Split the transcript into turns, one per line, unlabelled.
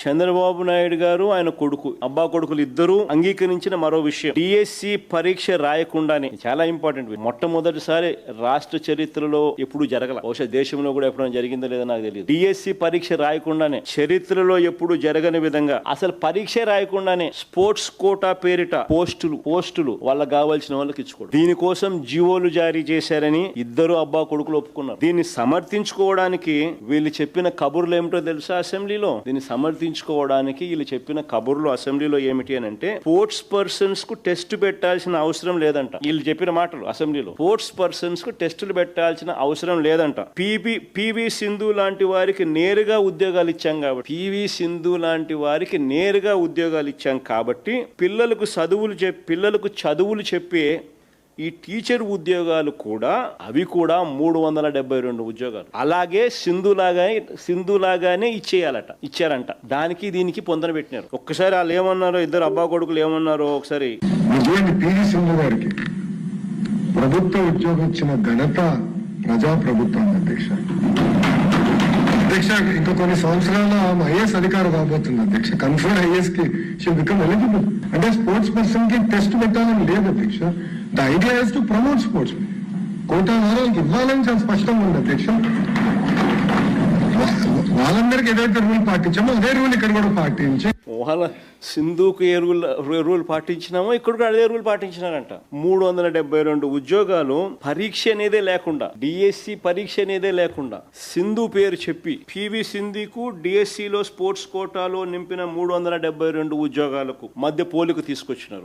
చంద్రబాబు నాయుడు గారు ఆయన కొడుకు అబ్బా కొడుకులు ఇద్దరు అంగీకరించిన మరో విషయం, డిఎస్సి పరీక్ష రాయకుండానే, చాలా ఇంపార్టెంట్, మొట్టమొదటిసారి రాష్ట్ర చరిత్రలో ఎప్పుడు జరగల, బహుశా దేశంలో కూడా ఎప్పుడైనా జరిగిందో లేదో నాకు తెలియదు. డిఎస్సి పరీక్ష రాయకుండానే, చరిత్రలో ఎప్పుడు జరగని విధంగా, అసలు పరీక్ష రాయకుండానే స్పోర్ట్స్ కోటా పేరిట పోస్టులు వాళ్ళకి కావాల్సిన వాళ్ళకి ఇచ్చుకోవడం, దీనికోసం జీవోలు జారీ చేశారని ఇద్దరు అబ్బా కొడుకులు ఒప్పుకున్నారు. దీన్ని సమర్థించుకోవడానికి వీళ్ళు చెప్పిన కబుర్లు ఏమిటో తెలుసా అసెంబ్లీలో? దీన్ని సమర్థించుకోవడానికి వీళ్ళు చెప్పిన కబుర్లు అసెంబ్లీలో ఏమిటి అని అంటే, స్పోర్ట్స్ పర్సన్స్ కు టెస్ట్ పెట్టాల్సిన అవసరం లేదంట. వీళ్ళు చెప్పిన మాటలు అసెంబ్లీలో, స్పోర్ట్స్ పర్సన్స్ కు టెస్టులు పెట్టాల్సిన అవసరం లేదంట. పివి సింధు లాంటి వారికి నేరుగా ఉద్యోగాలు ఇచ్చాం కాబట్టి, పివి సింధు లాంటి వారికి నేరుగా ఉద్యోగాలు ఇచ్చాం కాబట్టి పిల్లలకు చదువులు చెప్పే ఈ టీచర్ ఉద్యోగాలు కూడా, అవి కూడా 372 ఉద్యోగాలు అలాగే సింధులాగానే ఇచ్చారంట. దానికి దీనికి పొందన పెట్టినారు. ఒక్కసారి వాళ్ళు ఏమన్నారో, ఇద్దరు అబ్బా కొడుకులు ఏమన్నారో ఒకసారి.
పివి సింధు గారికి ప్రభుత్వ ఉద్యోగం ఇచ్చిన ఘనత ప్రజాప్రభుత్వం అధ్యక్ష. ఇంకా కొన్ని సంవత్సరాల ఐఏఎస్ అధికారం రాబోతుంది అధ్యక్ష. కన్ఫర్మ్ ఐఏఎస్ కి షిల్ బికమ్ ఎలిజిబుల్. అంటే స్పోర్ట్స్ పర్సన్ కి టెస్ట్ పెట్టాలని లేదు అధ్యక్ష. The idea is to promote sports. Quota వారాలకు ఇవ్వాలని చాలా స్పష్టంగా ఉంది అధ్యక్ష. వాళ్ళందరికీ ఏదైతే రూల్ పాటించామో అదే రూల్ ఇక్కడ కూడా పాటించి,
వాళ్ళ సింధుకు ఏ రూల్ పాటించినామో ఇక్కడ కూడా అదే రూల్ పాటించినారంట. 372 ఉద్యోగాలు పరీక్ష అనేదే లేకుండా, డిఎస్సి పరీక్ష అనేదే లేకుండా, సింధు పేరు చెప్పి పివి సింధుకు డిఎస్సిలో స్పోర్ట్స్ కోటాలో నింపిన 372 ఉద్యోగాలకు మధ్య పోలిక తీసుకొచ్చినారు.